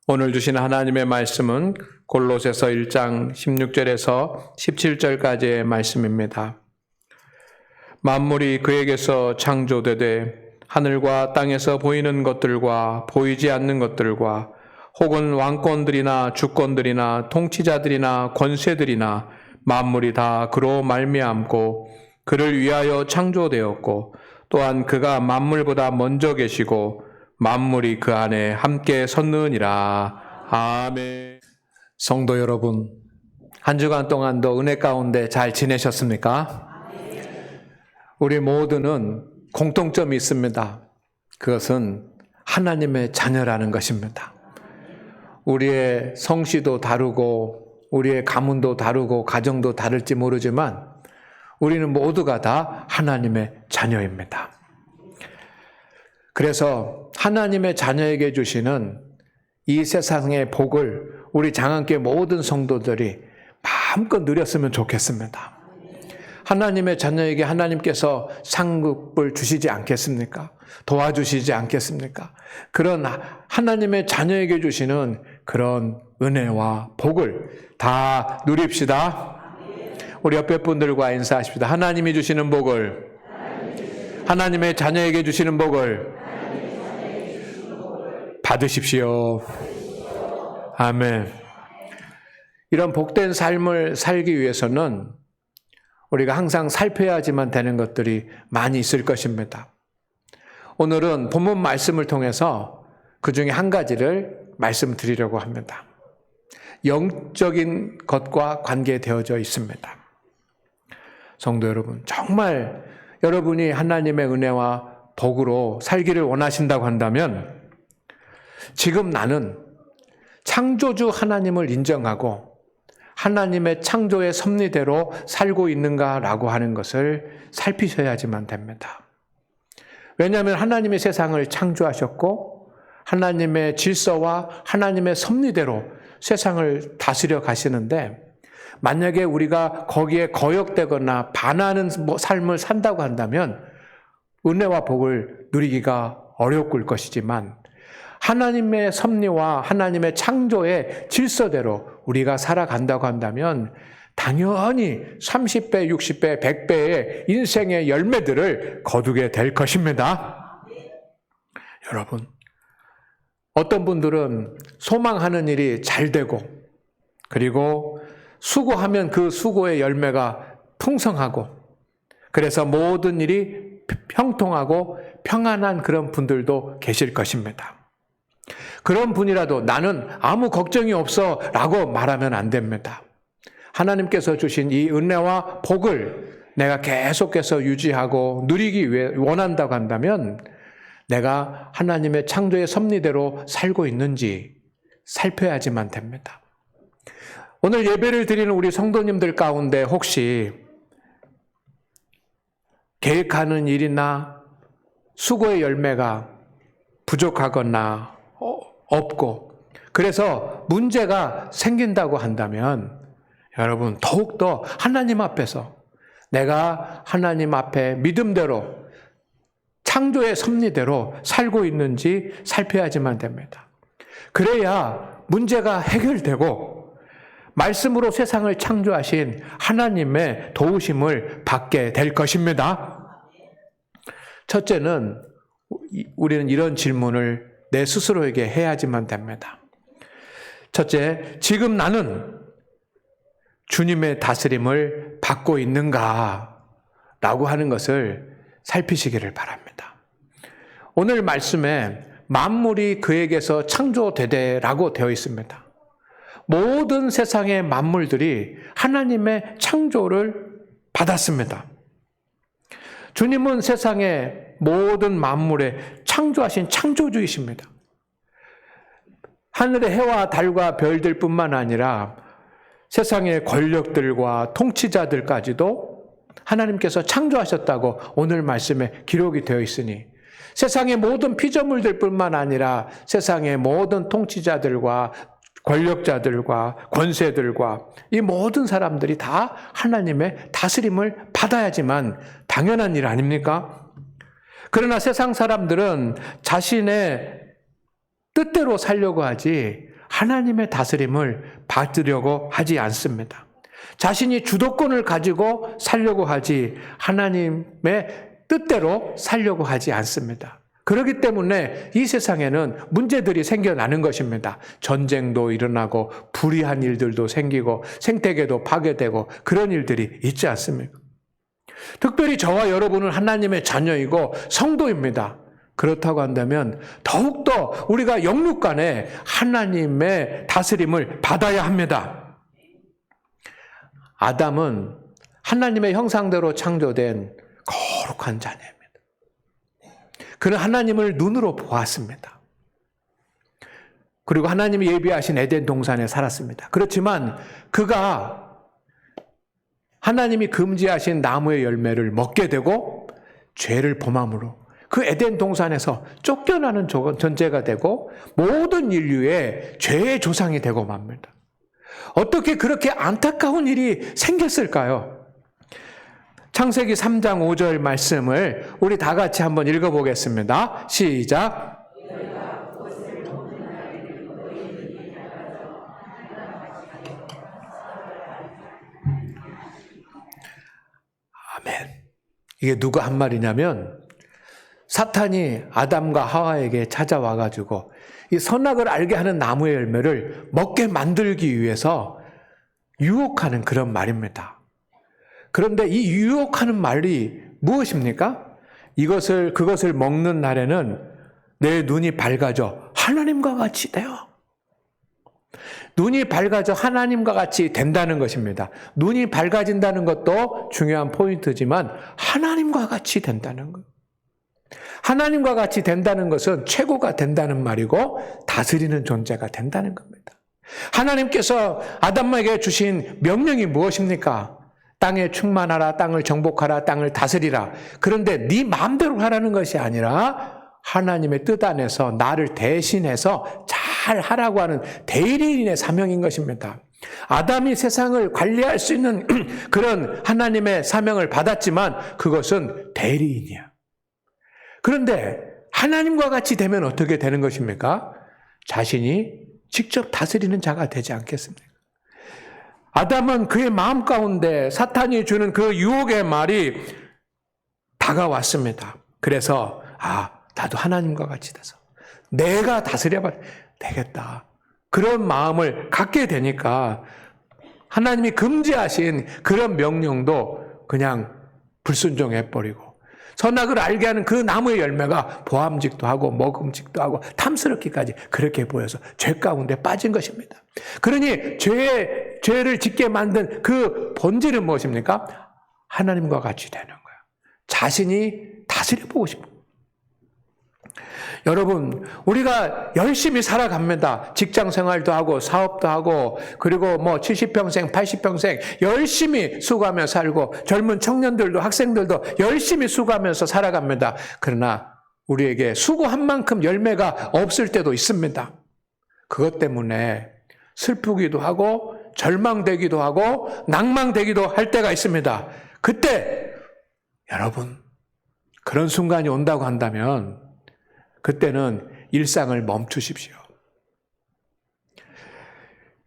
오늘 주신 하나님의 말씀은 골로새서 1장 16절에서 17절까지의 말씀입니다. 만물이 그에게서 창조되되 하늘과 땅에서 보이는 것들과 보이지 않는 것들과 혹은 왕권들이나 주권들이나 통치자들이나 권세들이나 만물이 다 그로 말미암고 그를 위하여 창조되었고 또한 그가 만물보다 먼저 계시고 만물이 그 안에 함께 섰느니라. 아멘. 성도 여러분, 한 주간 동안도 은혜 가운데 잘 지내셨습니까? 우리 모두는 공통점이 있습니다. 그것은 하나님의 자녀라는 것입니다. 우리의 성씨도 다르고 우리의 가문도 다르고 가정도 다를지 모르지만 우리는 모두가 다 하나님의 자녀입니다. 그래서 하나님의 자녀에게 주시는 이 세상의 복을 우리 장안교회 모든 성도들이 마음껏 누렸으면 좋겠습니다. 하나님의 자녀에게 하나님께서 상급을 주시지 않겠습니까? 도와주시지 않겠습니까? 그런 하나님의 자녀에게 주시는 그런 은혜와 복을 다 누립시다. 우리 옆에 분들과 인사하십시다. 하나님이 주시는 복을, 하나님의 자녀에게 주시는 복을 받으십시오. 아멘. 이런 복된 삶을 살기 위해서는 우리가 항상 살펴야지만 되는 것들이 많이 있을 것입니다. 오늘은 본문 말씀을 통해서 그 중에 한 가지를 말씀드리려고 합니다. 영적인 것과 관계되어져 있습니다. 성도 여러분, 정말 여러분이 하나님의 은혜와 복으로 살기를 원하신다고 한다면 지금 나는 창조주 하나님을 인정하고 하나님의 창조의 섭리대로 살고 있는가라고 하는 것을 살피셔야지만 됩니다. 왜냐하면 하나님의 세상을 창조하셨고 하나님의 질서와 하나님의 섭리대로 세상을 다스려 가시는데 만약에 우리가 거기에 거역되거나 반하는 삶을 산다고 한다면 은혜와 복을 누리기가 어려울 것이지만 하나님의 섭리와 하나님의 창조의 질서대로 우리가 살아간다고 한다면 당연히 30배, 60배, 100배의 인생의 열매들을 거두게 될 것입니다. 여러분, 어떤 분들은 소망하는 일이 잘 되고 그리고 수고하면 그 수고의 열매가 풍성하고 그래서 모든 일이 형통하고 평안한 그런 분들도 계실 것입니다. 그런 분이라도 나는 아무 걱정이 없어 라고 말하면 안 됩니다. 하나님께서 주신 이 은혜와 복을 내가 계속해서 유지하고 누리기 위해 원한다고 한다면 내가 하나님의 창조의 섭리대로 살고 있는지 살펴야지만 됩니다. 오늘 예배를 드리는 우리 성도님들 가운데 혹시 계획하는 일이나 수고의 열매가 부족하거나 없고 그래서 문제가 생긴다고 한다면 여러분 더욱더 하나님 앞에서 내가 하나님 앞에 믿음대로 창조의 섭리대로 살고 있는지 살펴야지만 됩니다. 그래야 문제가 해결되고 말씀으로 세상을 창조하신 하나님의 도우심을 받게 될 것입니다. 첫째는 우리는 이런 질문을 내 스스로에게 해야지만 됩니다. 첫째, 지금 나는 주님의 다스림을 받고 있는가? 라고 하는 것을 살피시기를 바랍니다. 오늘 말씀에 만물이 그에게서 창조되되라고 되어 있습니다. 모든 세상의 만물들이 하나님의 창조를 받았습니다. 주님은 세상의 모든 만물에 창조하신 창조주이십니다. 하늘의 해와 달과 별들뿐만 아니라 세상의 권력들과 통치자들까지도 하나님께서 창조하셨다고 오늘 말씀에 기록이 되어 있으니 세상의 모든 피조물들뿐만 아니라 세상의 모든 통치자들과 권력자들과 권세들과 이 모든 사람들이 다 하나님의 다스림을 받아야지만 당연한 일 아닙니까? 그러나 세상 사람들은 자신의 뜻대로 살려고 하지 하나님의 다스림을 받으려고 하지 않습니다. 자신이 주도권을 가지고 살려고 하지 하나님의 뜻대로 살려고 하지 않습니다. 그렇기 때문에 이 세상에는 문제들이 생겨나는 것입니다. 전쟁도 일어나고 불의한 일들도 생기고 생태계도 파괴되고 그런 일들이 있지 않습니까? 특별히 저와 여러분은 하나님의 자녀이고 성도입니다. 그렇다고 한다면 더욱더 우리가 영육간에 하나님의 다스림을 받아야 합니다. 아담은 하나님의 형상대로 창조된 거룩한 자녀입니다. 그는 하나님을 눈으로 보았습니다. 그리고 하나님이 예비하신 에덴 동산에 살았습니다. 그렇지만 그가 하나님이 금지하신 나무의 열매를 먹게 되고 죄를 범함으로 그 에덴 동산에서 쫓겨나는 존재가 되고 모든 인류의 죄의 조상이 되고 맙니다. 어떻게 그렇게 안타까운 일이 생겼을까요? 창세기 3장 5절 말씀을 우리 다 같이 한번 읽어보겠습니다. 시작. 아멘. 이게 누가 한 말이냐면 사탄이 아담과 하와에게 찾아와가지고 이 선악을 알게 하는 나무의 열매를 먹게 만들기 위해서 유혹하는 그런 말입니다. 그런데 이 유혹하는 말이 무엇입니까? 그것을 먹는 날에는 내 눈이 밝아져 하나님과 같이 돼요. 눈이 밝아져 하나님과 같이 된다는 것입니다. 눈이 밝아진다는 것도 중요한 포인트지만 하나님과 같이 된다는 것. 하나님과 같이 된다는 것은 최고가 된다는 말이고 다스리는 존재가 된다는 겁니다. 하나님께서 아담에게 주신 명령이 무엇입니까? 땅에 충만하라, 땅을 정복하라, 땅을 다스리라. 그런데 네 마음대로 하라는 것이 아니라 하나님의 뜻 안에서 나를 대신해서 잘 하라고 하는 대리인의 사명인 것입니다. 아담이 세상을 관리할 수 있는 그런 하나님의 사명을 받았지만 그것은 대리인이야. 그런데 하나님과 같이 되면 어떻게 되는 것입니까? 자신이 직접 다스리는 자가 되지 않겠습니까? 아담은 그의 마음 가운데 사탄이 주는 그 유혹의 말이 다가왔습니다. 그래서 나도 하나님과 같이 돼서 내가 다스려봐 되겠다. 그런 마음을 갖게 되니까 하나님이 금지하신 그런 명령도 그냥 불순종해버리고 선악을 알게 하는 그 나무의 열매가 보암직도 하고 먹음직도 하고 탐스럽기까지 그렇게 보여서 죄 가운데 빠진 것입니다. 그러니 죄를 짓게 만든 그 본질은 무엇입니까? 하나님과 같이 되는 거예요. 자신이 다스려보고 싶어요. 여러분, 우리가 열심히 살아갑니다. 직장 생활도 하고 사업도 하고 그리고 70평생, 80평생 열심히 수고하며 살고 젊은 청년들도 학생들도 열심히 수고하면서 살아갑니다. 그러나 우리에게 수고한 만큼 열매가 없을 때도 있습니다. 그것 때문에 슬프기도 하고 절망되기도 하고 낭망되기도 할 때가 있습니다. 그때 여러분, 그런 순간이 온다고 한다면 그때는 일상을 멈추십시오.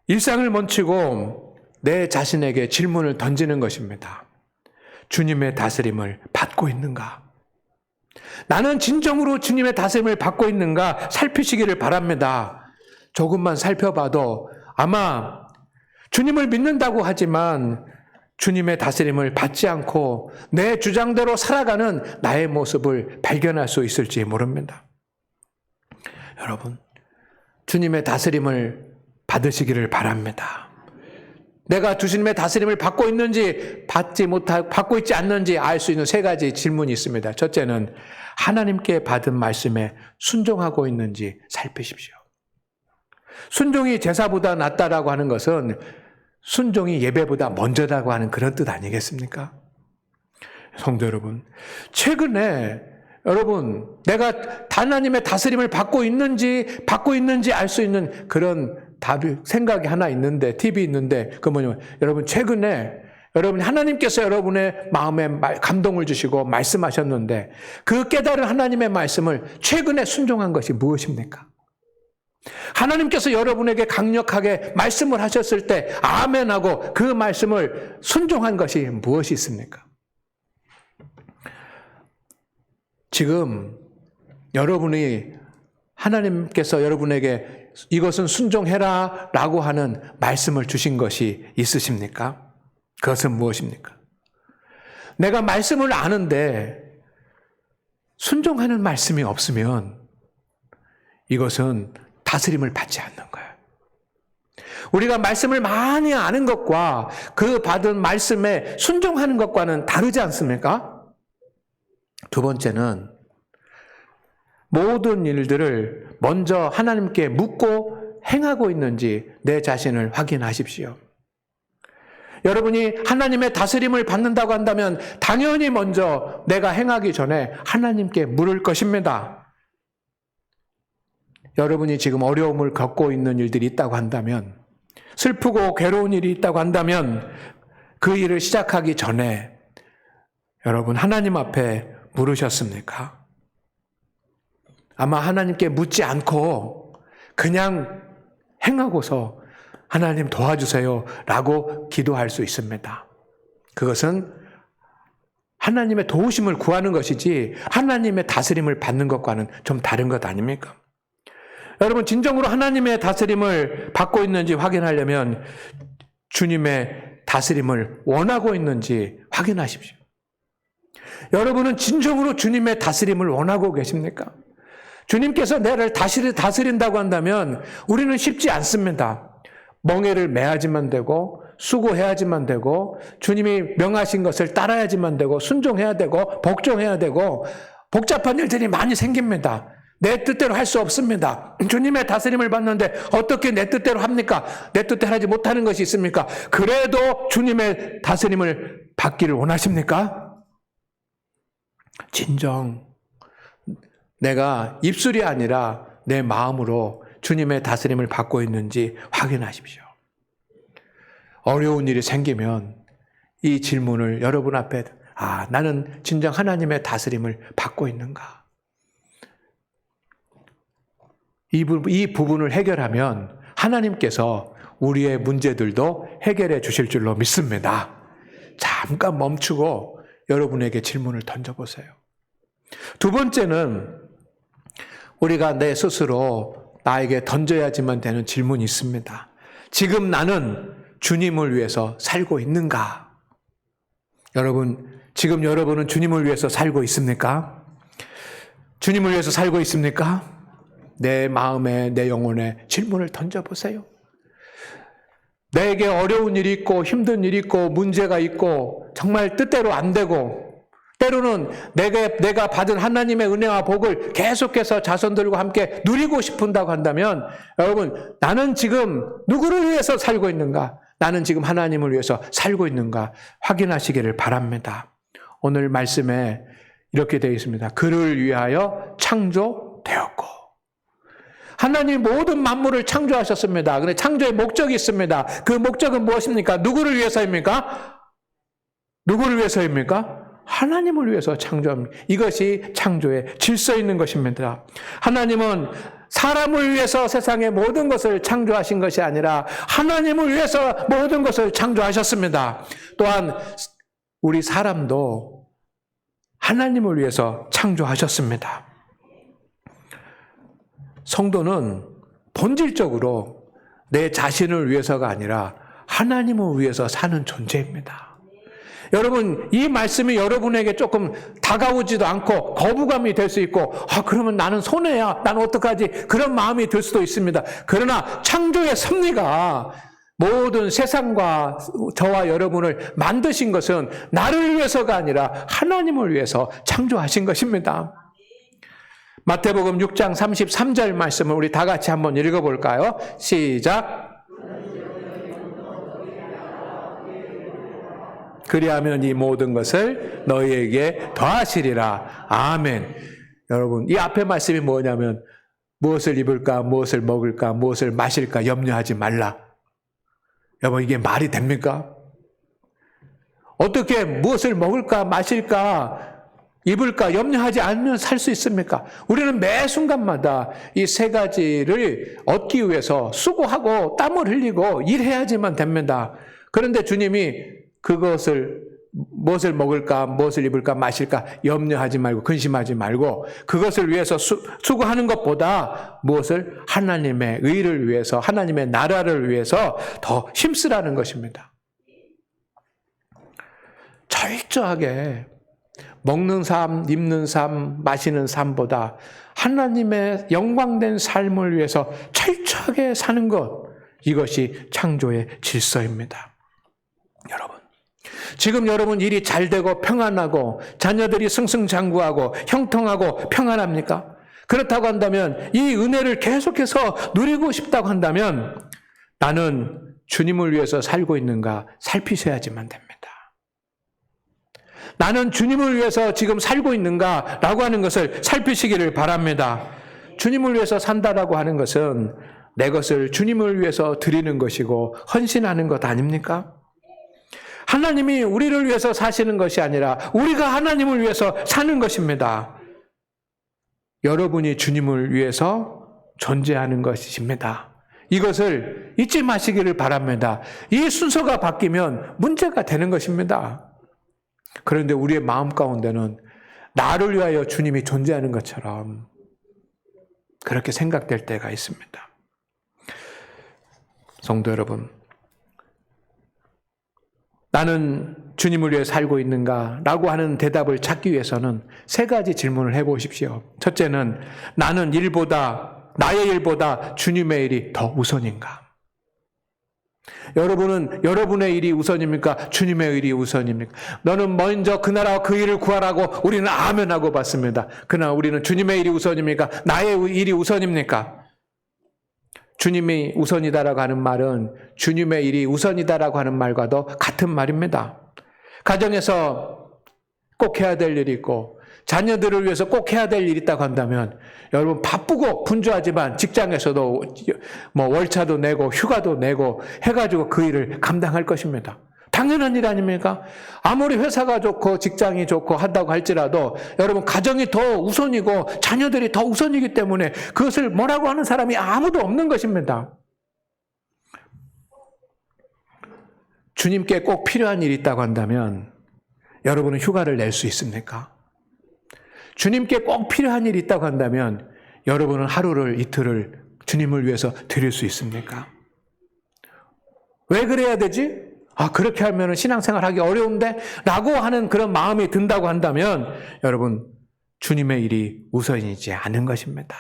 일상을 멈추고 내 자신에게 질문을 던지는 것입니다. 주님의 다스림을 받고 있는가? 나는 진정으로 주님의 다스림을 받고 있는가 살피시기를 바랍니다. 조금만 살펴봐도 아마 주님을 믿는다고 하지만 주님의 다스림을 받지 않고 내 주장대로 살아가는 나의 모습을 발견할 수 있을지 모릅니다. 여러분, 주님의 다스림을 받으시기를 바랍니다. 내가 주님의 다스림을 받고 있는지 받고 있지 않는지 알 수 있는 세 가지 질문이 있습니다. 첫째는 하나님께 받은 말씀에 순종하고 있는지 살피십시오. 순종이 제사보다 낫다라고 하는 것은 순종이 예배보다 먼저라고 하는 그런 뜻 아니겠습니까? 성도 여러분, 최근에 여러분, 내가 하나님의 다스림을 받고 있는지 알 수 있는 그런 생각이 하나 있는데, 팁이 있는데, 그 뭐냐면, 여러분, 최근에 여러분, 하나님께서 여러분의 마음에 감동을 주시고 말씀하셨는데, 그 깨달은 하나님의 말씀을 최근에 순종한 것이 무엇입니까? 하나님께서 여러분에게 강력하게 말씀을 하셨을 때 아멘하고 그 말씀을 순종한 것이 무엇이 있습니까? 지금 여러분이 하나님께서 여러분에게 이것은 순종해라 라고 하는 말씀을 주신 것이 있으십니까? 그것은 무엇입니까? 내가 말씀을 아는데 순종하는 말씀이 없으면 이것은 다스림을 받지 않는 거예요. 우리가 말씀을 많이 아는 것과 그 받은 말씀에 순종하는 것과는 다르지 않습니까? 두 번째는 모든 일들을 먼저 하나님께 묻고 행하고 있는지 내 자신을 확인하십시오. 여러분이 하나님의 다스림을 받는다고 한다면 당연히 먼저 내가 행하기 전에 하나님께 물을 것입니다. 여러분이 지금 어려움을 겪고 있는 일들이 있다고 한다면, 슬프고 괴로운 일이 있다고 한다면 그 일을 시작하기 전에 여러분 하나님 앞에 물으셨습니까? 아마 하나님께 묻지 않고 그냥 행하고서 하나님 도와주세요 라고 기도할 수 있습니다. 그것은 하나님의 도우심을 구하는 것이지 하나님의 다스림을 받는 것과는 좀 다른 것 아닙니까? 여러분 진정으로 하나님의 다스림을 받고 있는지 확인하려면 주님의 다스림을 원하고 있는지 확인하십시오. 여러분은 진정으로 주님의 다스림을 원하고 계십니까? 주님께서 나를 다스린다고 한다면 우리는 쉽지 않습니다. 멍에를 매야지만 되고 수고해야지만 되고 주님이 명하신 것을 따라야지만 되고 순종해야 되고 복종해야 되고 복잡한 일들이 많이 생깁니다. 내 뜻대로 할 수 없습니다. 주님의 다스림을 받는데 어떻게 내 뜻대로 합니까? 내 뜻대로 하지 못하는 것이 있습니까? 그래도 주님의 다스림을 받기를 원하십니까? 진정 내가 입술이 아니라 내 마음으로 주님의 다스림을 받고 있는지 확인하십시오. 어려운 일이 생기면 이 질문을 여러분 앞에 나는 진정 하나님의 다스림을 받고 있는가? 이 부분을 해결하면 하나님께서 우리의 문제들도 해결해 주실 줄로 믿습니다. 잠깐 멈추고 여러분에게 질문을 던져보세요. 두 번째는 우리가 내 스스로 나에게 던져야지만 되는 질문이 있습니다. 지금 나는 주님을 위해서 살고 있는가? 여러분, 지금 여러분은 주님을 위해서 살고 있습니까? 주님을 위해서 살고 있습니까? 내 마음에, 내 영혼에 질문을 던져보세요. 내게 어려운 일이 있고 힘든 일이 있고 문제가 있고 정말 뜻대로 안 되고 때로는 내가 받은 하나님의 은혜와 복을 계속해서 자손들과 함께 누리고 싶은다고 한다면 여러분 나는 지금 누구를 위해서 살고 있는가? 나는 지금 하나님을 위해서 살고 있는가? 확인하시기를 바랍니다. 오늘 말씀에 이렇게 되어 있습니다. 그를 위하여 창조되었고 하나님 모든 만물을 창조하셨습니다. 그런데 창조의 목적이 있습니다. 그 목적은 무엇입니까? 누구를 위해서입니까? 누구를 위해서입니까? 하나님을 위해서 창조합니다. 이것이 창조의 질서 있는 것입니다. 하나님은 사람을 위해서 세상의 모든 것을 창조하신 것이 아니라 하나님을 위해서 모든 것을 창조하셨습니다. 또한 우리 사람도 하나님을 위해서 창조하셨습니다. 성도는 본질적으로 내 자신을 위해서가 아니라 하나님을 위해서 사는 존재입니다. 여러분, 이 말씀이 여러분에게 조금 다가오지도 않고 거부감이 될 수 있고 그러면 나는 손해야, 나는 어떡하지? 그런 마음이 들 수도 있습니다. 그러나 창조의 섭리가 모든 세상과 저와 여러분을 만드신 것은 나를 위해서가 아니라 하나님을 위해서 창조하신 것입니다. 마태복음 6장 33절 말씀을 우리 다 같이 한번 읽어볼까요? 시작. 그리하면 이 모든 것을 너희에게 더하시리라. 아멘. 여러분, 이 앞에 말씀이 뭐냐면 무엇을 입을까, 무엇을 먹을까, 무엇을 마실까 염려하지 말라. 여러분, 이게 말이 됩니까? 어떻게 무엇을 먹을까, 마실까 입을까 염려하지 않으면 살 수 있습니까? 우리는 매 순간마다 이 세 가지를 얻기 위해서 수고하고 땀을 흘리고 일해야지만 됩니다. 그런데 주님이 무엇을 먹을까, 무엇을 입을까, 마실까 염려하지 말고 근심하지 말고 그것을 위해서 수고하는 것보다 무엇을 하나님의 의를 위해서 하나님의 나라를 위해서 더 힘쓰라는 것입니다. 철저하게 먹는 삶, 입는 삶, 마시는 삶보다 하나님의 영광된 삶을 위해서 철저하게 사는 것, 이것이 창조의 질서입니다. 여러분, 지금 여러분 일이 잘 되고 평안하고 자녀들이 승승장구하고 형통하고 평안합니까? 그렇다고 한다면 이 은혜를 계속해서 누리고 싶다고 한다면 나는 주님을 위해서 살고 있는가 살피셔야지만 됩니다. 나는 주님을 위해서 지금 살고 있는가라고 하는 것을 살피시기를 바랍니다. 주님을 위해서 산다라고 하는 것은 내 것을 주님을 위해서 드리는 것이고 헌신하는 것 아닙니까? 하나님이 우리를 위해서 사시는 것이 아니라 우리가 하나님을 위해서 사는 것입니다. 여러분이 주님을 위해서 존재하는 것입니다. 이것을 잊지 마시기를 바랍니다. 이 순서가 바뀌면 문제가 되는 것입니다. 그런데 우리의 마음 가운데는 나를 위하여 주님이 존재하는 것처럼 그렇게 생각될 때가 있습니다. 성도 여러분, 나는 주님을 위해 살고 있는가? 라고 하는 대답을 찾기 위해서는 세 가지 질문을 해보십시오. 첫째는 나는 나의 일보다 주님의 일이 더 우선인가? 여러분은 여러분의 일이 우선입니까? 주님의 일이 우선입니까? 너는 먼저 그 나라와 그 일을 구하라고 우리는 아멘하고 받습니다. 그러나 우리는 주님의 일이 우선입니까? 나의 일이 우선입니까? 주님이 우선이다라고 하는 말은 주님의 일이 우선이다라고 하는 말과도 같은 말입니다. 가정에서 꼭 해야 될 일이 있고 자녀들을 위해서 꼭 해야 될 일이 있다고 한다면 여러분 바쁘고 분주하지만 직장에서도 월차도 내고 휴가도 내고 해가지고 그 일을 감당할 것입니다. 당연한 일 아닙니까? 아무리 회사가 좋고 직장이 좋고 한다고 할지라도 여러분 가정이 더 우선이고 자녀들이 더 우선이기 때문에 그것을 뭐라고 하는 사람이 아무도 없는 것입니다. 주님께 꼭 필요한 일이 있다고 한다면 여러분은 휴가를 낼 수 있습니까? 주님께 꼭 필요한 일이 있다고 한다면 여러분은 하루를 이틀을 주님을 위해서 드릴 수 있습니까? 왜 그래야 되지? 그렇게 하면 신앙생활 하기 어려운데? 라고 하는 그런 마음이 든다고 한다면 여러분 주님의 일이 우선이지 않은 것입니다.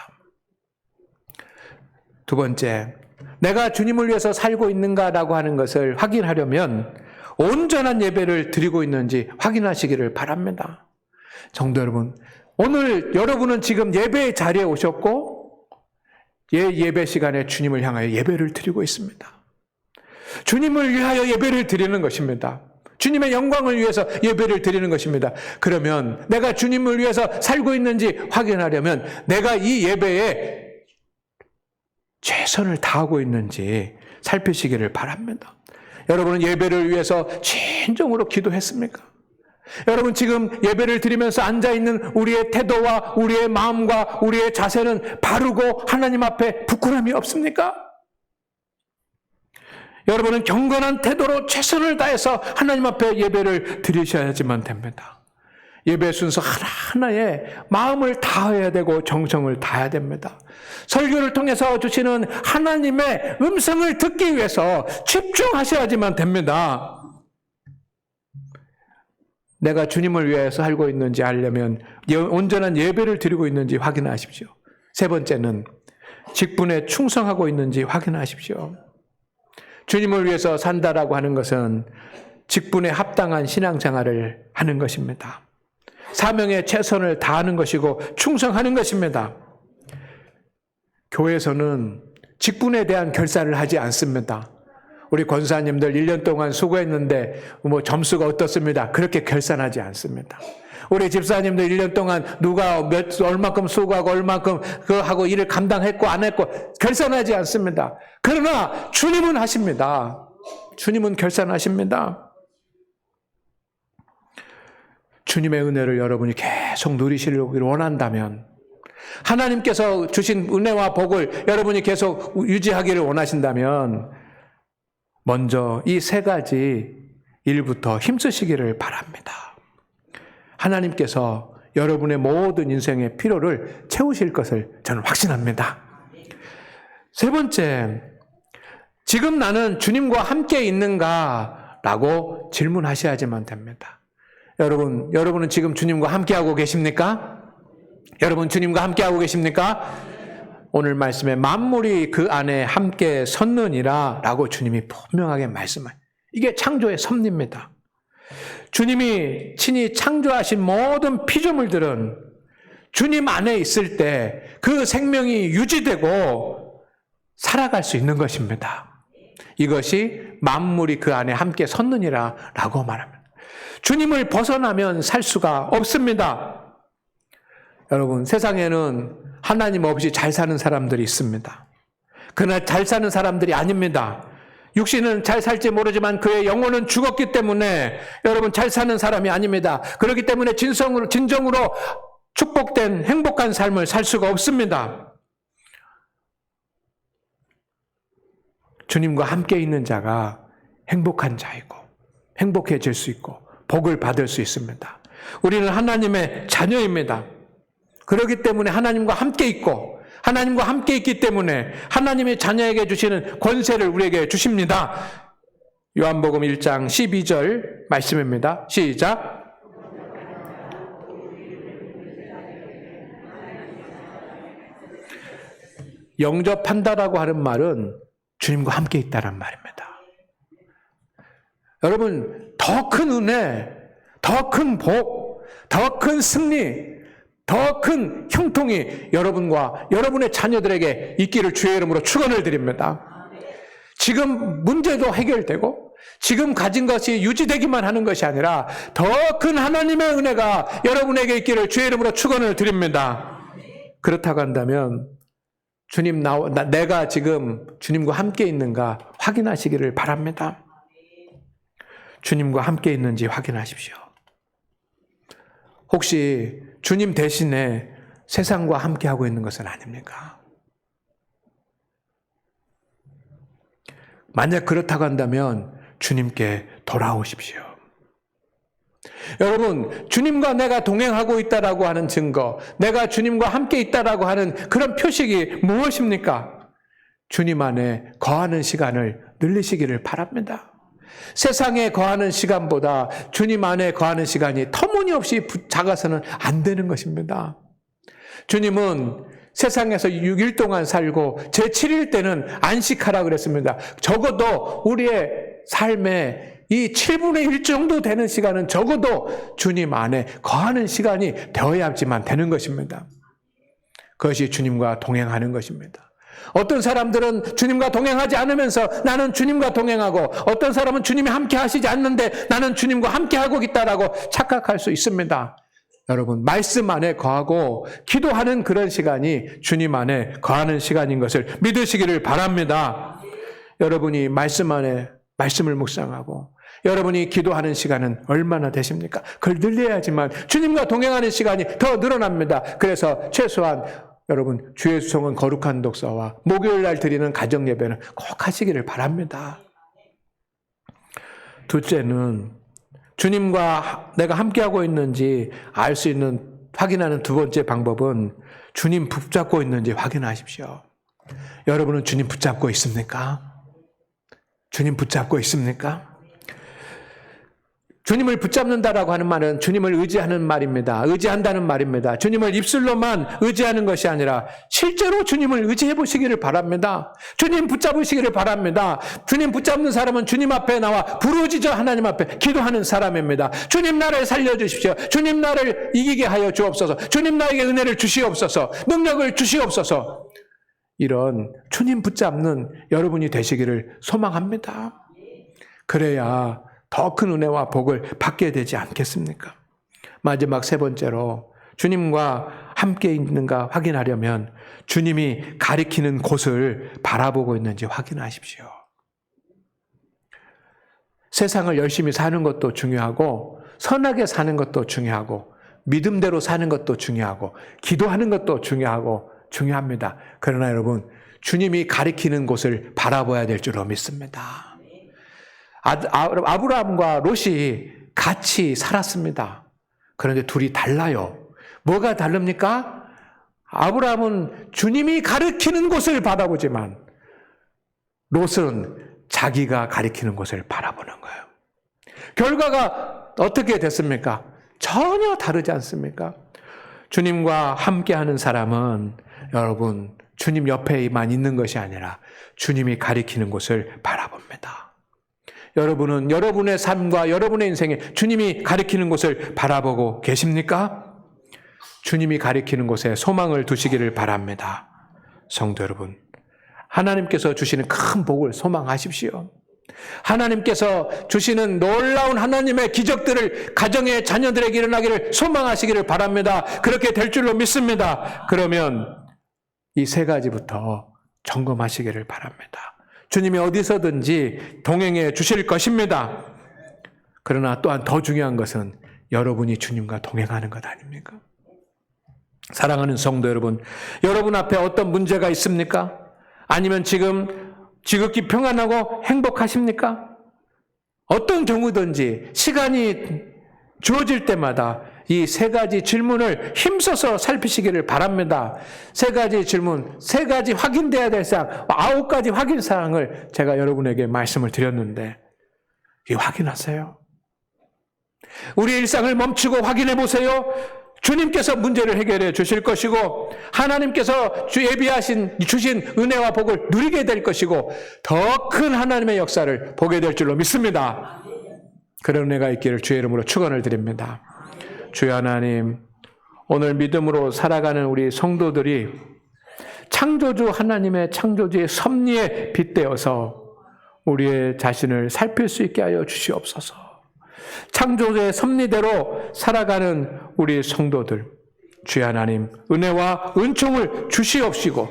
두 번째, 내가 주님을 위해서 살고 있는가라고 하는 것을 확인하려면 온전한 예배를 드리고 있는지 확인하시기를 바랍니다. 성도 여러분, 오늘 여러분은 지금 예배의 자리에 오셨고 예배 시간에 주님을 향하여 예배를 드리고 있습니다. 주님을 위하여 예배를 드리는 것입니다. 주님의 영광을 위해서 예배를 드리는 것입니다. 그러면 내가 주님을 위해서 살고 있는지 확인하려면 내가 이 예배에 최선을 다하고 있는지 살피시기를 바랍니다. 여러분은 예배를 위해서 진정으로 기도했습니까? 여러분 지금 예배를 드리면서 앉아있는 우리의 태도와 우리의 마음과 우리의 자세는 바르고 하나님 앞에 부끄러움이 없습니까? 여러분은 경건한 태도로 최선을 다해서 하나님 앞에 예배를 드리셔야지만 됩니다. 예배 순서 하나하나에 마음을 다해야 되고 정성을 다해야 됩니다. 설교를 통해서 주시는 하나님의 음성을 듣기 위해서 집중하셔야지만 됩니다. 내가 주님을 위해서 살고 있는지 알려면 온전한 예배를 드리고 있는지 확인하십시오. 세 번째는 직분에 충성하고 있는지 확인하십시오. 주님을 위해서 산다라고 하는 것은 직분에 합당한 신앙생활을 하는 것입니다. 사명에 최선을 다하는 것이고 충성하는 것입니다. 교회에서는 직분에 대한 결산을 하지 않습니다. 우리 권사님들 1년 동안 수고했는데 점수가 어떻습니다. 그렇게 결산하지 않습니다. 우리 집사님들 1년 동안 누가 얼마큼 수고하고 얼마큼 하고 일을 감당했고 안 했고 결산하지 않습니다. 그러나 주님은 하십니다. 주님은 결산하십니다. 주님의 은혜를 여러분이 계속 누리시려고 원한다면, 하나님께서 주신 은혜와 복을 여러분이 계속 유지하기를 원하신다면 먼저 이 세 가지 일부터 힘쓰시기를 바랍니다. 하나님께서 여러분의 모든 인생의 필요를 채우실 것을 저는 확신합니다. 세 번째, 지금 나는 주님과 함께 있는가? 라고 질문하셔야지만 됩니다. 여러분은 지금 주님과 함께하고 계십니까? 여러분 주님과 함께하고 계십니까? 오늘 말씀에 만물이 그 안에 함께 섰느니라 라고 주님이 분명하게 말씀해요. 이게 창조의 섭리입니다. 주님이 친히 창조하신 모든 피조물들은 주님 안에 있을 때 그 생명이 유지되고 살아갈 수 있는 것입니다. 이것이 만물이 그 안에 함께 섰느니라 라고 말합니다. 주님을 벗어나면 살 수가 없습니다. 여러분, 세상에는 하나님 없이 잘 사는 사람들이 있습니다. 그러나 잘 사는 사람들이 아닙니다. 육신은 잘 살지 모르지만 그의 영혼은 죽었기 때문에 여러분 잘 사는 사람이 아닙니다. 그렇기 때문에 진정으로 축복된 행복한 삶을 살 수가 없습니다. 주님과 함께 있는 자가 행복한 자이고 행복해질 수 있고 복을 받을 수 있습니다. 우리는 하나님의 자녀입니다. 그렇기 때문에 하나님과 함께 있고 하나님과 함께 있기 때문에 하나님의 자녀에게 주시는 권세를 우리에게 주십니다. 요한복음 1장 12절 말씀입니다. 시작. 영접한다라고 하는 말은 주님과 함께 있다는 말입니다. 여러분, 더 큰 은혜, 더 큰 복, 더 큰 승리, 더 큰 형통이 여러분과 여러분의 자녀들에게 있기를 주의 이름으로 축원을 드립니다. 지금 문제도 해결되고 지금 가진 것이 유지되기만 하는 것이 아니라 더 큰 하나님의 은혜가 여러분에게 있기를 주의 이름으로 축원을 드립니다. 그렇다고 한다면 내가 지금 주님과 함께 있는가 확인하시기를 바랍니다. 주님과 함께 있는지 확인하십시오. 혹시 주님 대신에 세상과 함께하고 있는 것은 아닙니까? 만약 그렇다고 한다면 주님께 돌아오십시오. 여러분, 주님과 내가 동행하고 있다라고 하는 증거, 내가 주님과 함께 있다라고 하는 그런 표식이 무엇입니까? 주님 안에 거하는 시간을 늘리시기를 바랍니다. 세상에 거하는 시간보다 주님 안에 거하는 시간이 터무니없이 작아서는 안 되는 것입니다. 주님은 세상에서 6일 동안 살고 제7일 때는 안식하라 그랬습니다. 적어도 우리의 삶에 이 7분의 1 정도 되는 시간은 적어도 주님 안에 거하는 시간이 되어야지만 되는 것입니다. 그것이 주님과 동행하는 것입니다. 어떤 사람들은 주님과 동행하지 않으면서 나는 주님과 동행하고 어떤 사람은 주님이 함께 하시지 않는데 나는 주님과 함께 하고 있다라고 착각할 수 있습니다. 여러분, 말씀 안에 거하고 기도하는 그런 시간이 주님 안에 거하는 시간인 것을 믿으시기를 바랍니다. 여러분이 말씀 안에 말씀을 묵상하고 여러분이 기도하는 시간은 얼마나 되십니까? 그걸 늘려야지만 주님과 동행하는 시간이 더 늘어납니다. 그래서 최소한 여러분 주의 수송은 거룩한 독서와 목요일 날 드리는 가정 예배는 꼭 하시기를 바랍니다. 둘째는 주님과 내가 함께하고 있는지 알 수 있는 확인하는 두 번째 방법은 주님 붙잡고 있는지 확인하십시오. 여러분은 주님 붙잡고 있습니까? 주님 붙잡고 있습니까? 주님을 붙잡는다라고 하는 말은 주님을 의지하는 말입니다. 의지한다는 말입니다. 주님을 입술로만 의지하는 것이 아니라 실제로 주님을 의지해 보시기를 바랍니다. 주님 붙잡으시기를 바랍니다. 주님 붙잡는 사람은 주님 앞에 나와 부르짖어 하나님 앞에 기도하는 사람입니다. 주님 나를 살려주십시오. 주님 나를 이기게 하여 주옵소서. 주님 나에게 은혜를 주시옵소서. 능력을 주시옵소서. 이런 주님 붙잡는 여러분이 되시기를 소망합니다. 그래야 더 큰 은혜와 복을 받게 되지 않겠습니까? 마지막 세 번째로 주님과 함께 있는가 확인하려면 주님이 가리키는 곳을 바라보고 있는지 확인하십시오. 세상을 열심히 사는 것도 중요하고 선하게 사는 것도 중요하고 믿음대로 사는 것도 중요하고 기도하는 것도 중요합니다. 그러나 여러분, 주님이 가리키는 곳을 바라봐야 될 줄로 믿습니다. 아브라함과 롯이 같이 살았습니다. 그런데 둘이 달라요. 뭐가 다릅니까? 아브라함은 주님이 가리키는 곳을 바라보지만 롯은 자기가 가리키는 곳을 바라보는 거예요. 결과가 어떻게 됐습니까? 전혀 다르지 않습니까? 주님과 함께하는 사람은 여러분, 주님 옆에만 있는 것이 아니라 주님이 가리키는 곳을 바라봅니다. 여러분은 여러분의 삶과 여러분의 인생에 주님이 가리키는 곳을 바라보고 계십니까? 주님이 가리키는 곳에 소망을 두시기를 바랍니다. 성도 여러분, 하나님께서 주시는 큰 복을 소망하십시오. 하나님께서 주시는 놀라운 하나님의 기적들을 가정의 자녀들에게 일어나기를 소망하시기를 바랍니다. 그렇게 될 줄로 믿습니다. 그러면 이 세 가지부터 점검하시기를 바랍니다. 주님이 어디서든지 동행해 주실 것입니다. 그러나 또한 더 중요한 것은 여러분이 주님과 동행하는 것 아닙니까? 사랑하는 성도 여러분, 여러분 앞에 어떤 문제가 있습니까? 아니면 지금 지극히 평안하고 행복하십니까? 어떤 경우든지 시간이 주어질 때마다 이 세 가지 질문을 힘써서 살피시기를 바랍니다. 세 가지 질문, 세 가지 확인돼야 될 사항, 9가지 확인 사항을 제가 여러분에게 말씀을 드렸는데 이 확인하세요. 우리 일상을 멈추고 확인해 보세요. 주님께서 문제를 해결해 주실 것이고 하나님께서 주신 은혜와 복을 누리게 될 것이고 더 큰 하나님의 역사를 보게 될 줄로 믿습니다. 그런 은혜가 있기를 주의 이름으로 축원을 드립니다. 주여 하나님, 오늘 믿음으로 살아가는 우리 성도들이 창조주 하나님의 창조주의 섭리에 빗대어서 우리의 자신을 살필 수 있게 하여 주시옵소서. 창조주의 섭리대로 살아가는 우리 성도들, 주여 하나님 은혜와 은총을 주시옵시고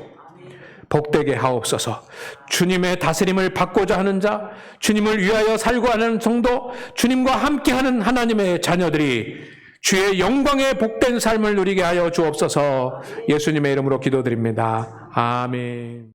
복되게 하옵소서. 주님의 다스림을 받고자 하는 자, 주님을 위하여 살고 하는 성도, 주님과 함께하는 하나님의 자녀들이 주의 영광의 복된 삶을 누리게 하여 주옵소서. 예수님의 이름으로 기도드립니다. 아멘.